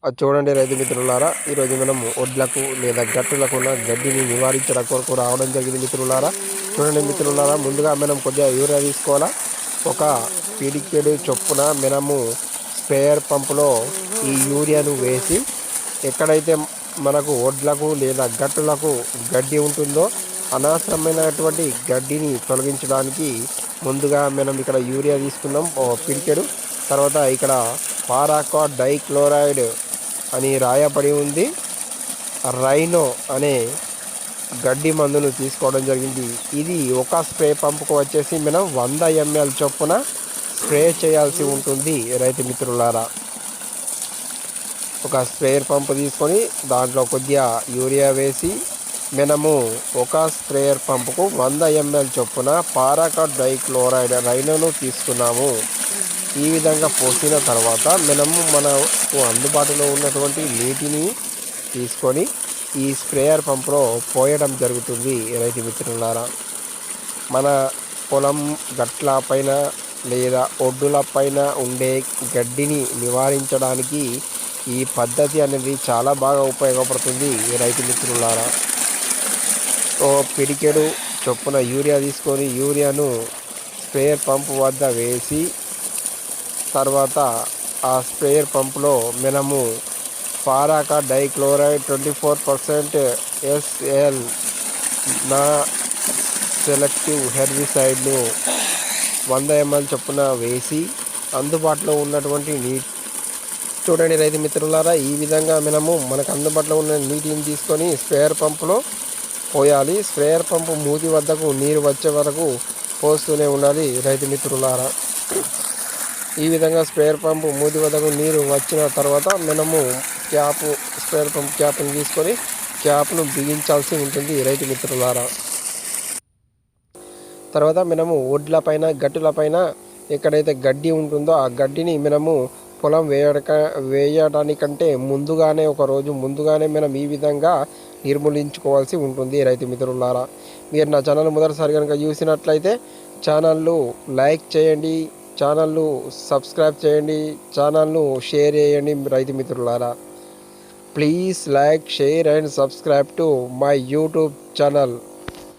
అది చూడండి రైతు మిత్రులారా, ఈరోజు మనము ఒడ్లకు లేదా గట్టులకు ఉన్న గడ్డిని నివారించడం కొరకు రావడం జరిగింది మిత్రులారా. చూడండి మిత్రులారా, ముందుగా మనం కొద్దిగా యూరియా తీసుకోవాలా. ఒక పిడికెడు చొప్పున మనము స్ప్రేయర్ పంపులో ఈ యూరియాను వేసి ఎక్కడైతే మనకు ఒడ్లకు లేదా గట్టులకు గడ్డి ఉంటుందో అనవసరమైనటువంటి గడ్డిని తొలగించడానికి ముందుగా మనం ఇక్కడ యూరియా తీసుకున్నాం పిడికెడు. తర్వాత ఇక్కడ పారాక్వా డైక్లోరైడ్ అని రాయబడి ఉంది. రైనో అనే గడ్డి మందును తీసుకోవడం జరిగింది. ఇది ఒక స్ప్రే పంపుకు వచ్చేసి మనం 100 ml చొప్పున స్ప్రే చేయాల్సి ఉంటుంది రైతు మిత్రులారా. ఒక స్ప్రేయర్ పంపు తీసుకొని దాంట్లో కొద్దిగా యూరియా వేసి మనము ఒక స్ప్రేయర్ పంపుకు 100 ml చొప్పున పారాక్వా డైక్లోరైడ్ రైనోను తీసుకున్నాము. ఈ విధంగా పోసిన తర్వాత మనము మనకు అందుబాటులో ఉన్నటువంటి నీటిని తీసుకొని ఈ స్ప్రేయర్ పంపులో పోయడం జరుగుతుంది రైతు మిత్రులారా. మన పొలం గట్ల పైన లేదా ఒడ్డుల పైన ఉండే గడ్డిని నివారించడానికి ఈ పద్ధతి అనేది చాలా బాగా ఉపయోగపడుతుంది రైతు మిత్రులారా. పిడికెడు చొప్పున యూరియా తీసుకొని యూరియాను స్ప్రేయర్ పంపు వద్ద వేసి తర్వాత ఆ స్ప్రేయర్ పంపులో మనము పారాక్వా డైక్లోరైడ్ 24% SL నా సెలెక్టివ్ హెర్బిసైడ్ను 100 ml చొప్పున వేసి అందుబాటులో ఉన్నటువంటి నీటి చూడండి రైతు మిత్రులారా, ఈ విధంగా మనకు అందుబాటులో ఉన్న నీటిని తీసుకొని స్ప్రేయర్ పంపులో పోయాలి. స్ప్రేయర్ పంపు మూతి వద్దకు నీరు వచ్చే వరకు పోస్తూనే ఉండాలి రైతు మిత్రులారా. ఈ విధంగా స్ప్రేయర్ పంపు మూతి వద్దకు నీరు వచ్చిన తర్వాత మనము స్ప్రేయర్ పంప్ క్యాప్ను తీసుకొని క్యాప్ను బిగించాల్సి ఉంటుంది రైతు మిత్రులారా. తర్వాత మనము ఒడ్ల పైన గట్టుల పైన ఎక్కడైతే గడ్డి ఉంటుందో ఆ గడ్డిని మనము పొలం వేయడానికంటే ముందుగానే ఒక రోజు ముందుగానే మనం ఈ విధంగా నిర్మూలించుకోవాల్సి ఉంటుంది రైతు మిత్రులారా. మీరు నా ఛానల్ మొదటిసారి కనుక చూసినట్లయితే ఛానల్ను లైక్ చేయండి, ఛానల్ను సబ్స్క్రైబ్ చేయండి, ఛానల్ను షేర్ చేయండి రైతు మిత్రులారా. Please like, share and subscribe to my YouTube channel.